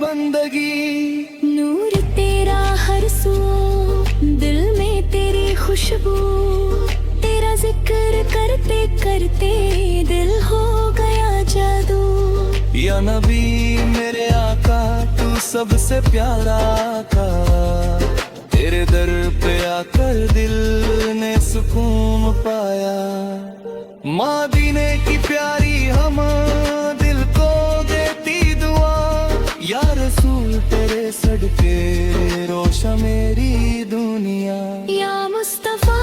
बंदगी। नूर तेरा हर सू, दिल में तेरी खुशबू, तेरा जिक्र करते करते दिल हो गया जादू। या नबी मेरे आका, तू सबसे प्यारा आका, तेरे दर पे आकर दिल ने सुकून पाया। मदीने की प्यारी हम दिल को देती दुआ, या रसूल तेरे सदके रोशन मेरी दुनिया। या मुस्तफा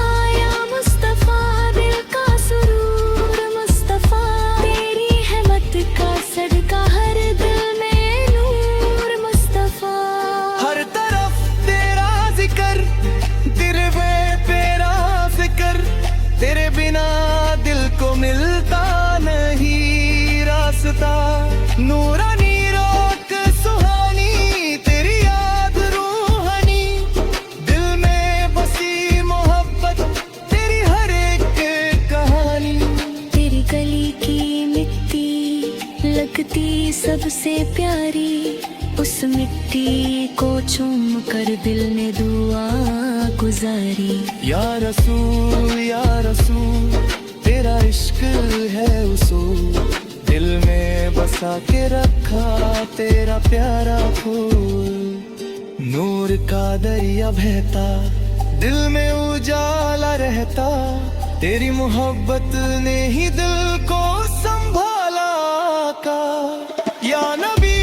दिल का सुरूर मुस्तफा, तेरी रहमत का सदका हर दिल में नूर मुस्तफा। हर तरफ तेरा जिक्र, दिल में तेरा फिक्र, तेरे बिना दिल को मिलता नहीं रास्ता। नूरानी रोक सुहानी, तेरी याद रूहानी, दिल में बसी मोहब्बत, तेरी हर एक कहानी। तेरी गली की मिट्टी लगती सबसे प्यारी, उस मिट्टी को चूम कर दिल ने दुआ गुजारी। या रसूल तेरा इश्क है उसूल, दिल में बसा के रखा तेरा प्यारा फूल। नूर का दरिया बहता, दिल में उजाला रहता, तेरी मोहब्बत ने ही दिल को संभाला का। या नबी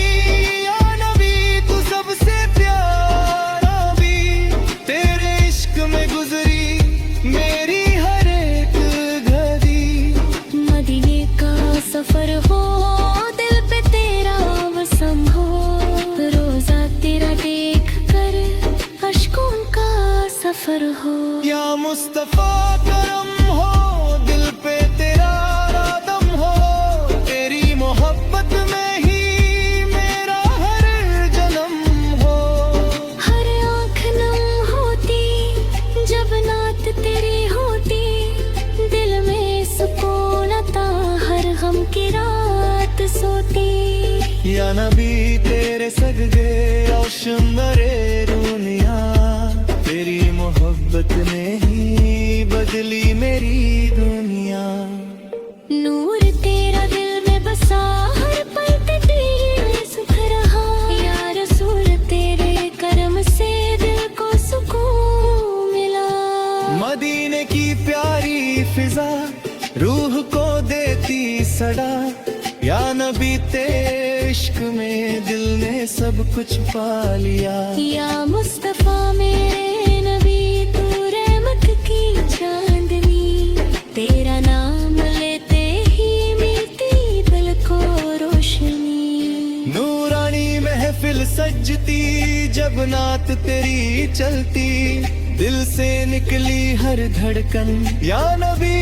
तू सबसे प्यारा भी, तेरे इश्क में गुजरी मेरी हर एक घड़ी। मदीने का सफर हो, दिल पे तेरा वसम हो, रोजा तेरा देख कर अश्कों का सफर हो। या मुस्तफा करम हो, दिल पे तेरा रादम हो, तेरी मोहब्बत में ही मेरा हर जन्म हो। हर आँख नम होती जब नात तेरी होती, दिल में सुकून आता हर गम की रात सोती। या नबी तेरे सदके रोशन मेरे दुनिया, तेरी मोहब्बत ने ही बदली मेरी दुनिया। नूर तेरा दिल में बसा, हर पल तेरे सुख रहा। या रसूल तेरे करम से दिल को सुकून मिला। मदीने की प्यारी फिजा रूह को देती सड़ा, या नबी तेरे इश्क में दिल ने सब कुछ पा लिया। या मुस्तफा मेरे नबी, तू रहमत की चांदनी, तेरा नाम लेते ही मिलती दिल को रोशनी। नूरानी महफिल सजती, जब नात तेरी चलती, दिल से निकली हर धड़कन। या नबी